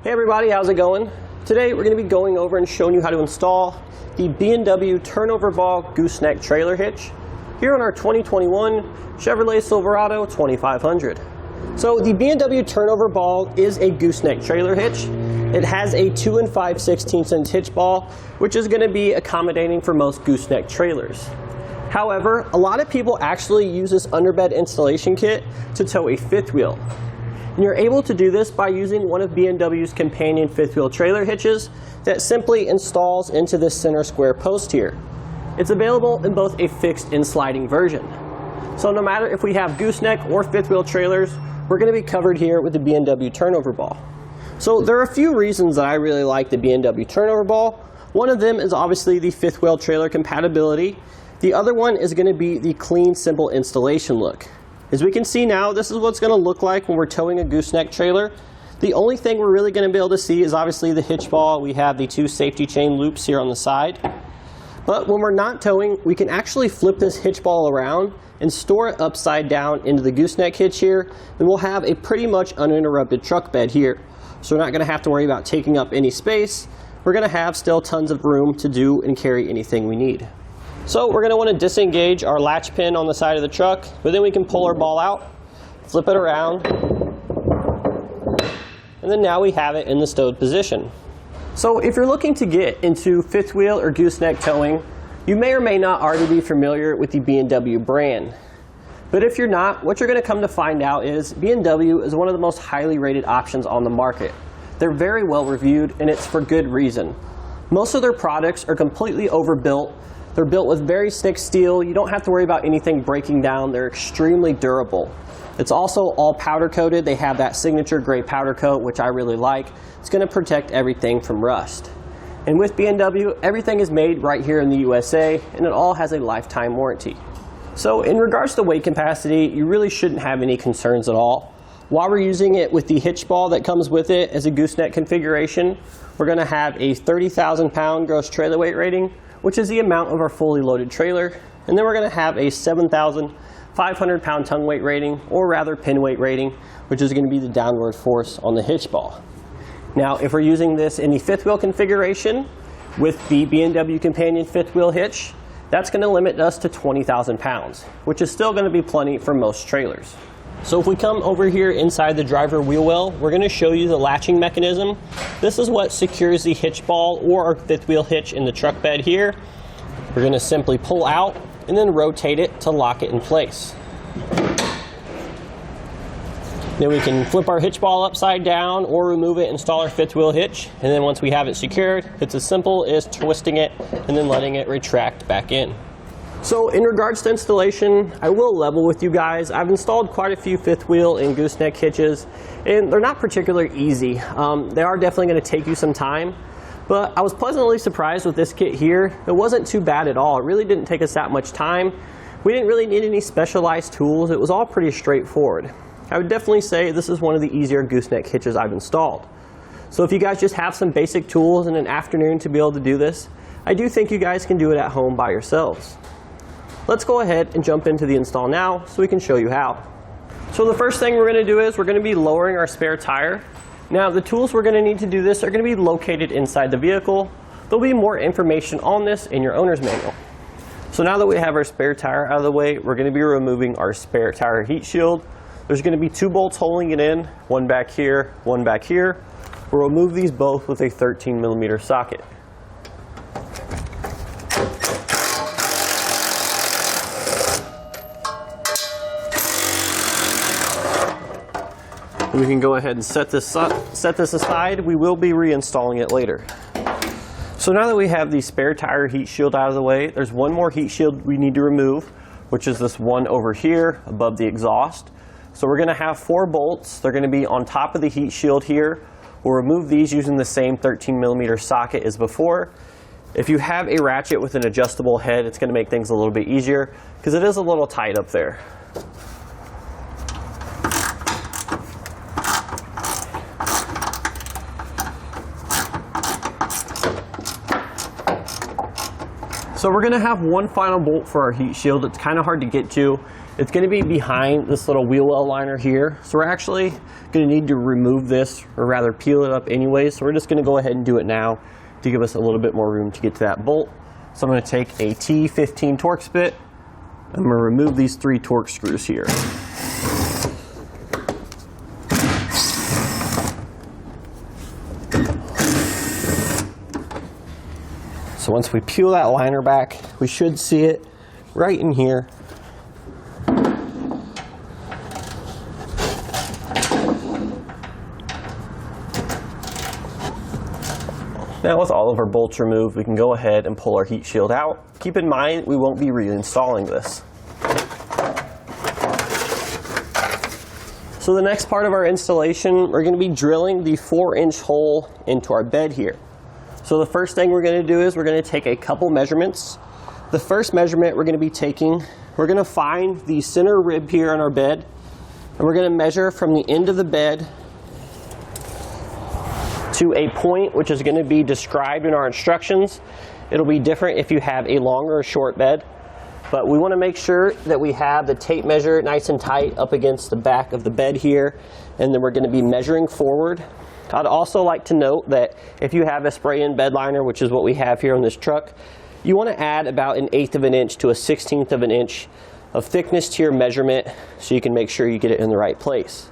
Hey everybody, how's it going? Today we're going to be going over and showing you how to install the BMW turnover ball gooseneck trailer hitch here on our 2021 Chevrolet Silverado 2500. So the BMW turnover ball is a gooseneck trailer hitch. It has a 2 5/16 inch hitch ball, which is going to be accommodating for most gooseneck trailers. However, a lot of people actually use this underbed installation kit to tow a fifth wheel. And you're able to do this by using one of BMW's companion fifth wheel trailer hitches that simply installs into this center square post here. It's available in both a fixed and sliding version. So no matter if we have gooseneck or fifth wheel trailers, we're going to be covered here with the BMW turnover ball. So there are a few reasons that I really like the BMW turnover ball. One of them is obviously the fifth wheel trailer compatibility. The other one is going to be the clean, simple installation look. As we can see now, this is what's going to look like when we're towing a gooseneck trailer. The only thing we're really going to be able to see is obviously the hitch ball. We have the 2 safety chain loops here on the side. But when we're not towing, we can actually flip this hitch ball around and store it upside down into the gooseneck hitch here. And we'll have a pretty much uninterrupted truck bed here. So we're not going to have to worry about taking up any space. We're going to have still tons of room to do and carry anything we need. So we're going to want to disengage our latch pin on the side of the truck, but then we can pull our ball out, flip it around, and then now we have it in the stowed position. So if you're looking to get into fifth wheel or gooseneck towing, you may or may not already be familiar with the BMW brand. But if you're not, what you're going to come to find out is BMW is one of the most highly rated options on the market. They're very well reviewed, and it's for good reason. Most of their products are completely overbuilt. They're built with very thick steel. You don't have to worry about anything breaking down. They're extremely durable. It's also all powder coated. They have that signature gray powder coat, which I really like. It's going to protect everything from rust. And with BMW, everything is made right here in the USA, and it all has a lifetime warranty. So in regards to weight capacity, you really shouldn't have any concerns at all. While we're using it with the hitch ball that comes with it as a gooseneck configuration, we're going to have a 30,000 pound gross trailer weight rating, which is the amount of our fully loaded trailer. And then we're going to have a 7,500 pound tongue weight rating, or rather pin weight rating, which is going to be the downward force on the hitch ball. Now, if we're using this in the fifth wheel configuration with the BMW companion fifth wheel hitch, that's going to limit us to 20,000 pounds, which is still going to be plenty for most trailers. So if we come over here inside the driver wheel well, we're going to show you the latching mechanism. This is what secures the hitch ball or our fifth wheel hitch in the truck bed here. We're going to simply pull out and then rotate it to lock it in place. Then we can flip our hitch ball upside down or remove it, install our fifth wheel hitch, and then once we have it secured, it's as simple as twisting it and then letting it retract back in. So in regards to installation, I will level with you guys. I've installed quite a few fifth wheel and gooseneck hitches, and they're not particularly easy. They are definitely going to take you some time, but I was pleasantly surprised with this kit here. It wasn't too bad at all. It really didn't take us that much time. We didn't really need any specialized tools. It was all pretty straightforward. I would definitely say this is one of the easier gooseneck hitches I've installed. So if you guys just have some basic tools in an afternoon to be able to do this, I do think you guys can do it at home by yourselves. Let's go ahead and jump into the install now so we can show you how. So the first thing we're going to do is we're going to be lowering our spare tire. Now the tools we're going to need to do this are going to be located inside the vehicle. There'll be more information on this in your owner's manual. So now that we have our spare tire out of the way, we're going to be removing our spare tire heat shield. There's going to be 2 bolts holding it in, one back here, one back here. We'll remove these both with a 13mm socket. We can go ahead and set this aside. We will be reinstalling it later. So now that we have the spare tire heat shield out of the way, there's one more heat shield we need to remove, which is this one over here above the exhaust. So we're going to have 4 bolts. They're going to be on top of the heat shield here. We'll remove these using the same 13mm socket as before. If you have a ratchet with an adjustable head, it's going to make things a little bit easier because it is a little tight up there. So we're going to have one final bolt for our heat shield. It's kind of hard to get to. It's going to be behind this little wheel well liner here. So we're actually going to need to remove this, or rather peel it up anyways, so we're just going to go ahead and do it now to give us a little bit more room to get to that bolt. So I'm going to take a T15 Torx bit. I'm going to remove these 3 Torx screws here. So once we peel that liner back, we should see it right in here. Now with all of our bolts removed, we can go ahead and pull our heat shield out. Keep in mind, we won't be reinstalling this. So the next part of our installation, we're going to be drilling the 4-inch hole into our bed here. So the first thing we're going to do is we're going to take a couple measurements. The first measurement we're going to be taking, we're going to find the center rib here on our bed, and we're going to measure from the end of the bed to a point which is going to be described in our instructions. It'll be different if you have a long or a short bed, but we want to make sure that we have the tape measure nice and tight up against the back of the bed here, and then we're going to be measuring forward. I'd also like to note that if you have a spray-in bed liner, which is what we have here on this truck, you want to add about 1/8 of an inch to 1/16 of an inch of thickness to your measurement so you can make sure you get it in the right place.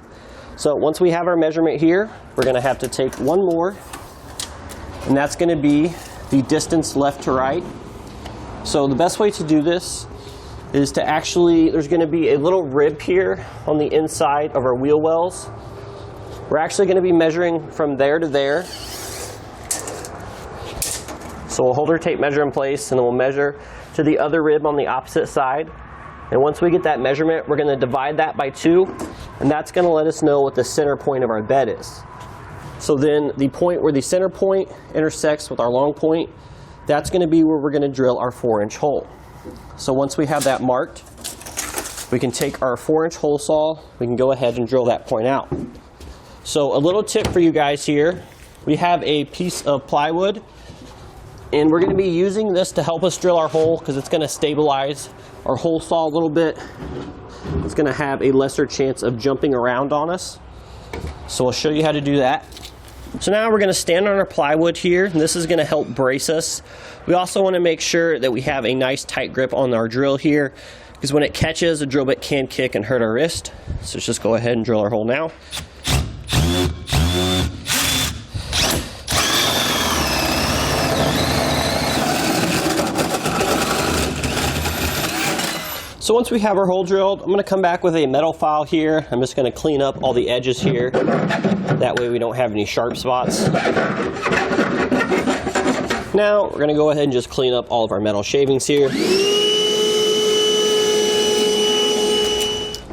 So once we have our measurement here, we're going to have to take one more, and that's going to be the distance left to right. So the best way to do this is to actually, there's going to be a little rib here on the inside of our wheel wells. We're actually going to be measuring from there to there. So we'll hold our tape measure in place, and then we'll measure to the other rib on the opposite side. And once we get that measurement, we're going to divide that by 2, and that's going to let us know what the center point of our bed is. So then the point where the center point intersects with our long point, that's going to be where we're going to drill our 4-inch hole. So once we have that marked, we can take our 4-inch hole saw, we can go ahead and drill that point out. So a little tip for you guys here, we have a piece of plywood, and we're going to be using this to help us drill our hole because it's going to stabilize our hole saw a little bit. It's going to have a lesser chance of jumping around on us. So I'll show you how to do that. So now we're going to stand on our plywood here, and this is going to help brace us. We also want to make sure that we have a nice tight grip on our drill here, because when it catches, the drill bit can kick and hurt our wrist. So let's just go ahead and drill our hole now. So once we have our hole drilled, I'm going to come back with a metal file here. I'm just going to clean up all the edges here. That way we don't have any sharp spots. Now we're going to go ahead and just clean up all of our metal shavings here.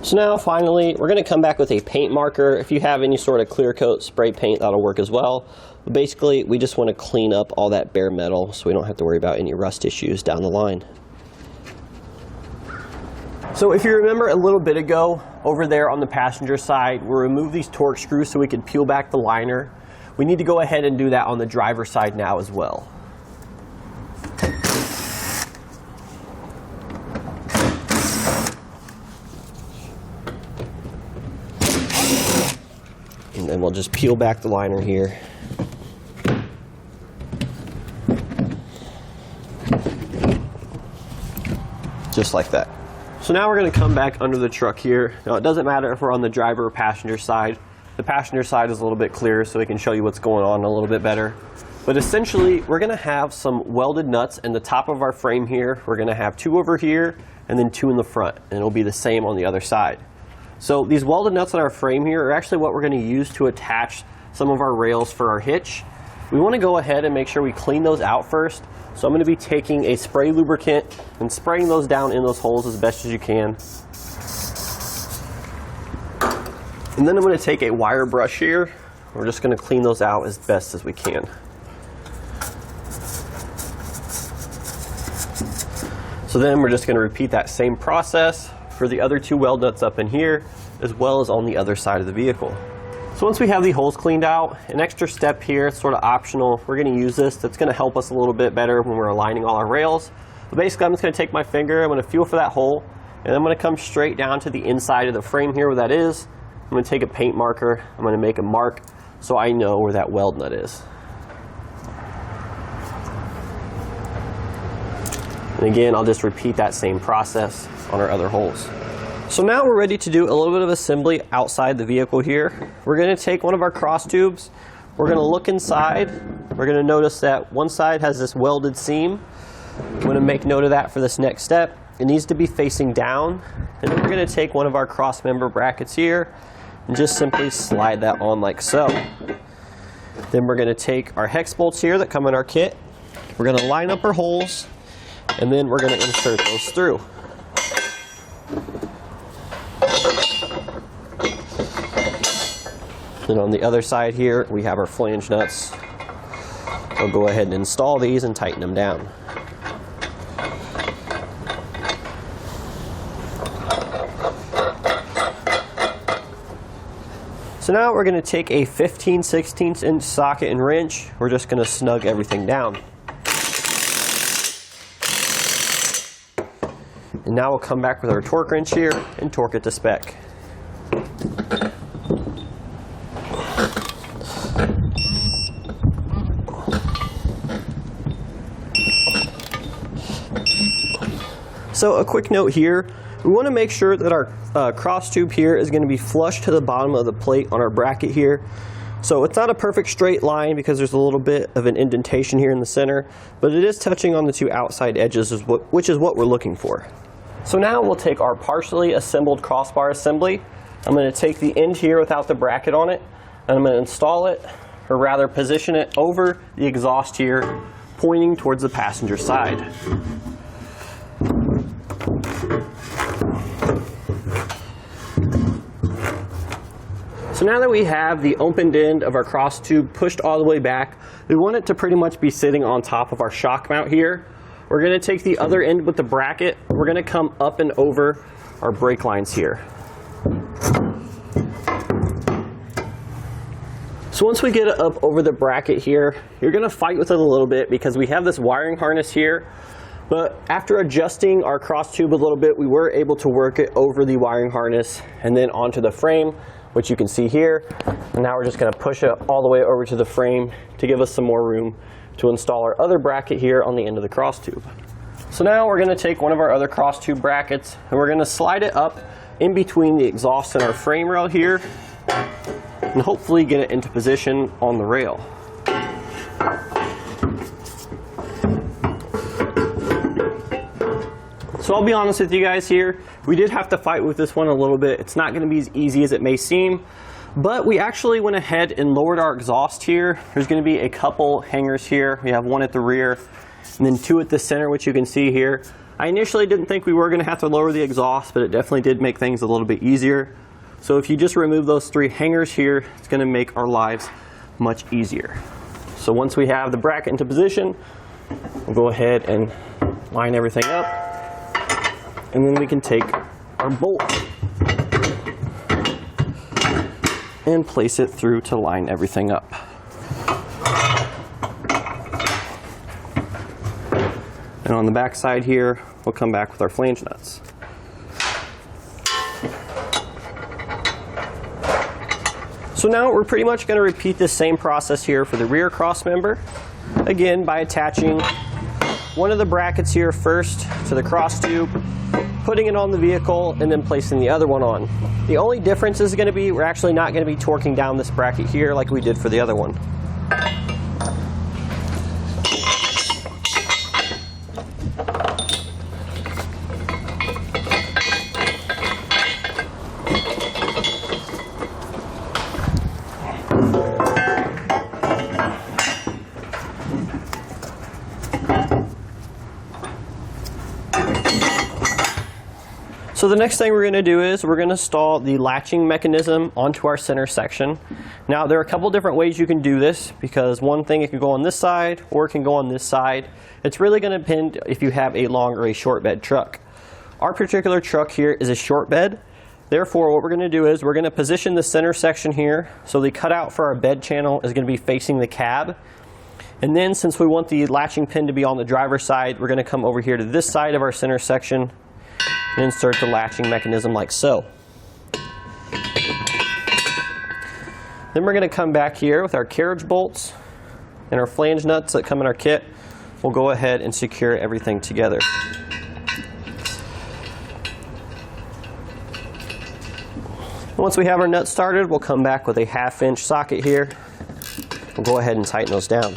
So now finally, we're going to come back with a paint marker. If you have any sort of clear coat spray paint, that'll work as well. But basically, we just want to clean up all that bare metal so we don't have to worry about any rust issues down the line. So if you remember a little bit ago, over there on the passenger side, we removed these Torx screws so we could peel back the liner. We need to go ahead and do that on the driver's side now as well. And then we'll just peel back the liner here. Just like that. So now we're going to come back under the truck here. Now it doesn't matter if we're on the driver or passenger side. The passenger side is a little bit clearer so we can show you what's going on a little bit better. But essentially we're going to have some welded nuts in the top of our frame here. We're going to have 2 over here and then 2 in the front, and it'll be the same on the other side. So these welded nuts on our frame here are actually what we're going to use to attach some of our rails for our hitch. We want to go ahead and make sure we clean those out first. So I'm going to be taking a spray lubricant and spraying those down in those holes as best as you can. And then I'm going to take a wire brush here. We're just going to clean those out as best as we can. So then we're just going to repeat that same process for the other 2 weld nuts up in here, as well as on the other side of the vehicle. So once we have the holes cleaned out, an extra step here, it's sort of optional. We're going to use this. That's going to help us a little bit better when we're aligning all our rails. But basically, I'm just going to take my finger, I'm going to feel for that hole, and I'm going to come straight down to the inside of the frame here where that is, I'm going to take a paint marker, I'm going to make a mark so I know where that weld nut is. And again, I'll just repeat that same process on our other holes. So now we're ready to do a little bit of assembly outside the vehicle here. We're going to take one of our cross tubes, we're going to look inside, we're going to notice that one side has this welded seam. I'm going to make note of that for this next step. It needs to be facing down, and then we're going to take one of our cross member brackets here and just simply slide that on like so. Then we're going to take our hex bolts here that come in our kit, we're going to line up our holes, and then we're going to insert those through. Then on the other side here, we have our flange nuts. We'll go ahead and install these and tighten them down. So now we're going to take a 15/16 inch socket and wrench. We're just going to snug everything down. And now we'll come back with our torque wrench here and torque it to spec. So a quick note here, we want to make sure that our cross tube here is going to be flush to the bottom of the plate on our bracket here. So it's not a perfect straight line because there's a little bit of an indentation here in the center, but it is touching on the two outside edges, which is what we're looking for. So now we'll take our partially assembled crossbar assembly. I'm going to take the end here without the bracket on it, and I'm going to install it, or rather position it over the exhaust here, pointing towards the passenger side. So now that we have the opened end of our cross tube pushed all the way back, we want it to pretty much be sitting on top of our shock mount here. We're going to take the other end with the bracket, we're going to come up and over our brake lines here. So once we get it up over the bracket here, you're going to fight with it a little bit because we have this wiring harness here. But after adjusting our cross tube a little bit, we were able to work it over the wiring harness and then onto the frame, which you can see here. And now we're just going to push it all the way over to the frame to give us some more room to install our other bracket here on the end of the cross tube. So now we're going to take one of our other cross tube brackets and we're going to slide it up in between the exhaust and our frame rail here and hopefully get it into position on the rail. So I'll be honest with you guys here, we did have to fight with this one a little bit. It's not going to be as easy as it may seem, but we actually went ahead and lowered our exhaust here. There's going to be a couple hangers here. We have one at the rear and then two at the center, which you can see here. I initially didn't think we were going to have to lower the exhaust, but it definitely did make things a little bit easier. So if you just remove those three hangers here, it's going to make our lives much easier. So once we have the bracket into position, we'll go ahead and line everything up. And then we can take our bolt and place it through to line everything up. And on the back side here, we'll come back with our flange nuts. So now we're pretty much going to repeat the same process here for the rear cross member. Again, by attaching one of the brackets here first to the cross tube, putting it on the vehicle, and then placing the other one on. The only difference is going to be we're actually not going to be torquing down this bracket here like we did for the other one. So the next thing we're going to do is we're going to install the latching mechanism onto our center section. Now there are a couple different ways you can do this because one thing, it can go on this side or it can go on this side. It's really going to depend if you have a long or a short bed truck. Our particular truck here is a short bed. Therefore what we're going to do is we're going to position the center section here so the cutout for our bed channel is going to be facing the cab. And then since we want the latching pin to be on the driver's side, we're going to come over here to this side of our center section and insert the latching mechanism like so. Then we're going to come back here with our carriage bolts and our flange nuts that come in our kit. We'll go ahead and secure everything together. Once we have our nuts started, we'll come back with a 1/2 inch socket here. We'll go ahead and tighten those down.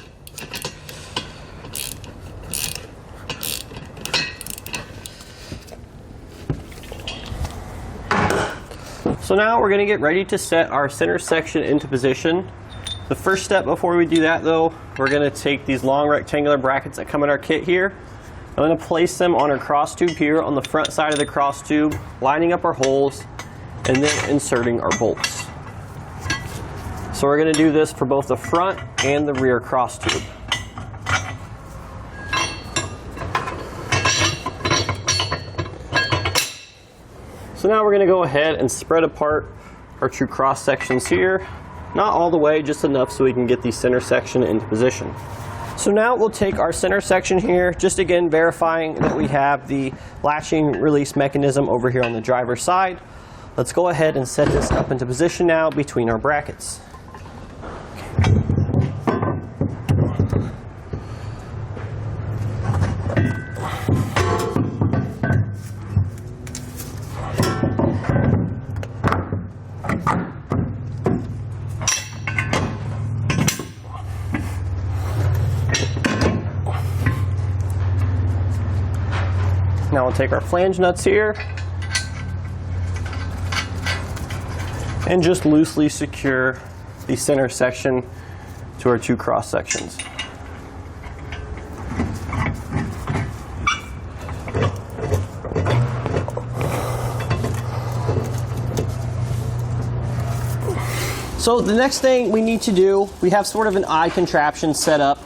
So now we're going to get ready to set our center section into position. The first step before we do that though, we're going to take these long rectangular brackets that come in our kit here. I'm going to place them on our cross tube here on the front side of the cross tube, lining up our holes, and then inserting our bolts. So we're going to do this for both the front and the rear cross tube. So now we're going to go ahead and spread apart our two cross sections here. Not all the way, just enough so we can get the center section into position. So now we'll take our center section here, just again verifying that we have the latching release mechanism over here on the driver's side. Let's go ahead and set this up into position now between our brackets. Now we'll take our flange nuts here and just loosely secure the center section to our two cross sections. So the next thing we need to do, we have sort of an eye contraption set up.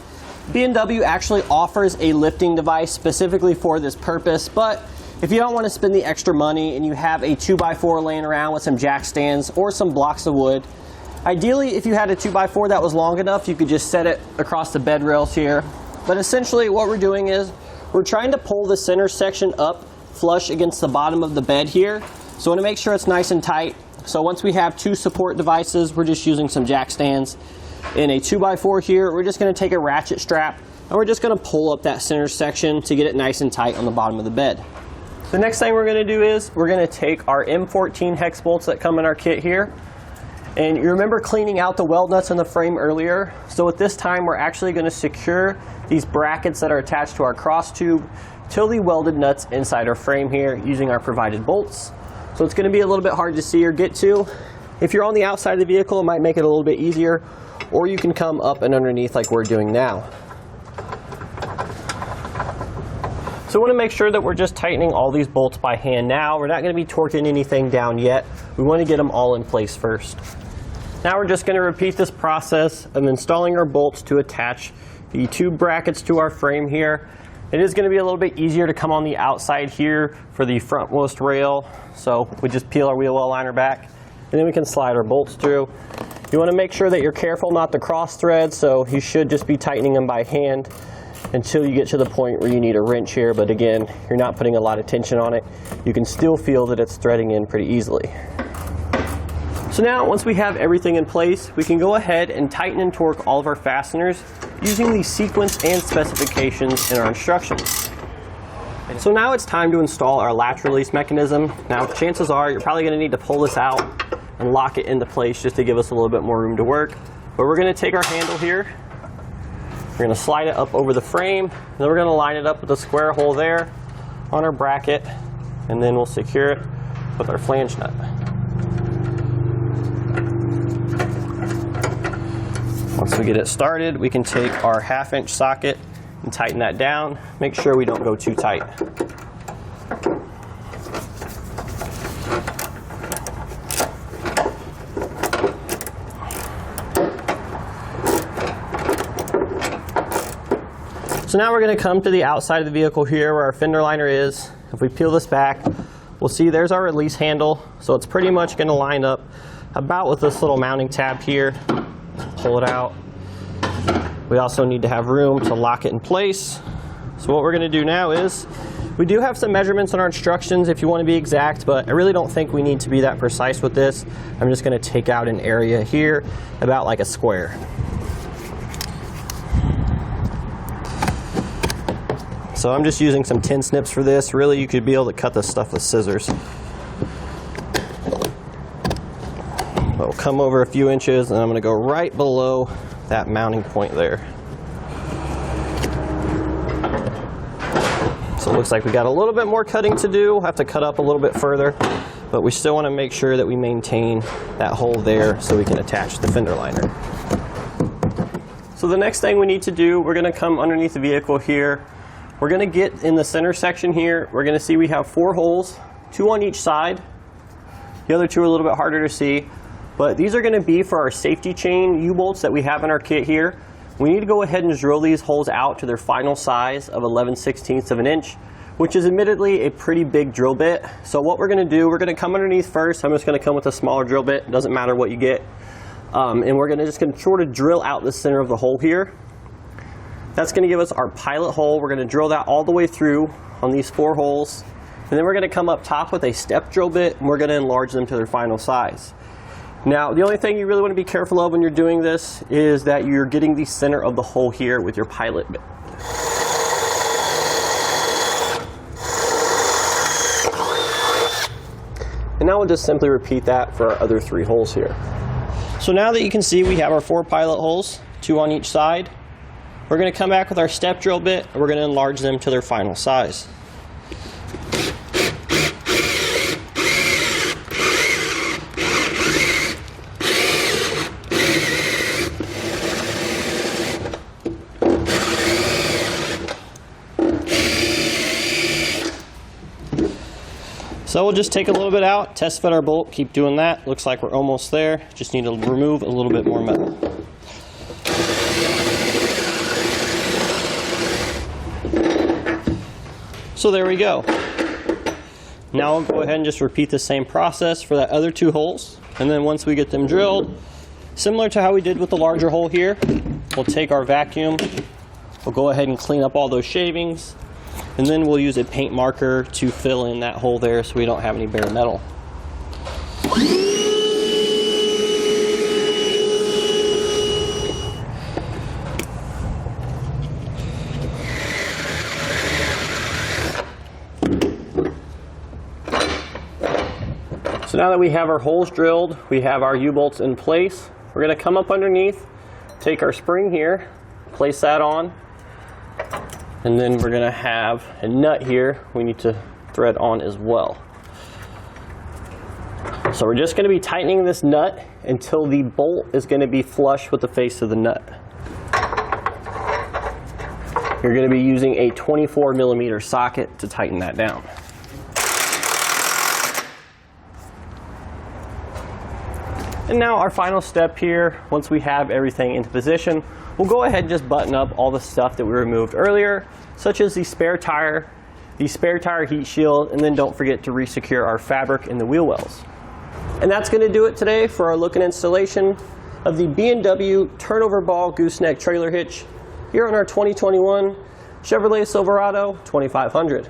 BMW actually offers a lifting device specifically for this purpose, but if you don't want to spend the extra money and you have a 2x4 laying around with some jack stands or some blocks of wood, ideally if you had a 2x4 that was long enough, you could just set it across the bed rails here. But essentially what we're doing is we're trying to pull the center section up flush against the bottom of the bed here. So we want to make sure it's nice and tight. So once we have two support devices, we're just using some jack stands. In a 2x4 here, we're just going to take a ratchet strap and we're just going to pull up that center section to get it nice and tight on the bottom of the bed. The next thing we're going to do is we're going to take our M14 hex bolts that come in our kit here. And you remember cleaning out the weld nuts in the frame earlier? So at this time we're actually going to secure these brackets that are attached to our cross tube to the welded nuts inside our frame here using our provided bolts. So it's going to be a little bit hard to see or get to. If you're on the outside of the vehicle, it might make it a little bit easier, or you can come up and underneath like we're doing now. So we want to make sure that we're just tightening all these bolts by hand now. We're not going to be torquing anything down yet. We want to get them all in place first. Now we're just going to repeat this process of installing our bolts to attach the two brackets to our frame here. It is going to be a little bit easier to come on the outside here for the frontmost rail. So we just peel our wheel well liner back and then we can slide our bolts through. You want to make sure that you're careful not to cross thread, so you should just be tightening them by hand until you get to the point where you need a wrench here. But again, you're not putting a lot of tension on it. You can still feel that it's threading in pretty easily. So now once we have everything in place, we can go ahead and tighten and torque all of our fasteners using the sequence and specifications in our instructions. So now it's time to install our latch release mechanism. Now chances are you're probably going to need to pull this out and lock it into place just to give us a little bit more room to work. But we're going to take our handle here, we're going to slide it up over the frame, and then we're going to line it up with a square hole there on our bracket, and then we'll secure it with our flange nut. Once we get it started, we can take our 1/2 inch socket and tighten that down. Make sure we don't go too tight. So now we're going to come to the outside of the vehicle here where our fender liner is. If we peel this back, we'll see there's our release handle. So it's pretty much going to line up about with this little mounting tab here. Pull it out. We also need to have room to lock it in place. So what we're going to do now is We do have some measurements on our instructions if you want to be exact, but I really don't think we need to be that precise with this. I'm just going to take out an area here about like a square. So I'm just using some tin snips for this. Really, you could be able to cut this stuff with scissors. But we'll come over a few inches and I'm going to go right below that mounting point there. So it looks like we got a little bit more cutting to do. We'll have to cut up a little bit further, but we still want to make sure that we maintain that hole there so we can attach the fender liner. So the next thing we need to do, we're going to come underneath the vehicle here. We're going to get in the center section here. We're going to see we have 4 holes, 2 on each side. The other 2 are a little bit harder to see, but these are going to be for our safety chain U-bolts that we have in our kit here. We need to go ahead and drill these holes out to their final size of 11/16 of an inch, which is admittedly a pretty big drill bit. So what we're going to do, we're going to come underneath first. I'm just going to come with a smaller drill bit. It doesn't matter what you get. And we're just going to sort of drill out the center of the hole here. That's going to give us our pilot hole. We're going to drill that all the way through on these 4 holes. And then we're going to come up top with a step drill bit, and we're going to enlarge them to their final size. Now, the only thing you really want to be careful of when you're doing this is that you're getting the center of the hole here with your pilot bit. And now we'll just simply repeat that for our other 3 holes here. So now that you can see we have our 4 pilot holes, 2 on each side, we're going to come back with our step drill bit and we're going to enlarge them to their final size. So we'll just take a little bit out, test fit our bolt, keep doing that. Looks like we're almost there. Just need to remove a little bit more metal. So there we go. Now we'll go ahead and just repeat the same process for that other 2 holes. And then once we get them drilled, similar to how we did with the larger hole here, we'll take our vacuum, we'll go ahead and clean up all those shavings, and then we'll use a paint marker to fill in that hole there so we don't have any bare metal. So now that we have our holes drilled, we have our U-bolts in place, we're going to come up underneath, take our spring here, place that on, and then we're going to have a nut here we need to thread on as well. So we're just going to be tightening this nut until the bolt is going to be flush with the face of the nut. You're going to be using a 24mm socket to tighten that down. And now our final step here, once we have everything into position, we'll go ahead and just button up all the stuff that we removed earlier, such as the spare tire heat shield, and then don't forget to re-secure our fabric in the wheel wells. And that's going to do it today for our look and installation of the BMW turnover ball gooseneck trailer hitch here on our 2021 Chevrolet Silverado 2500.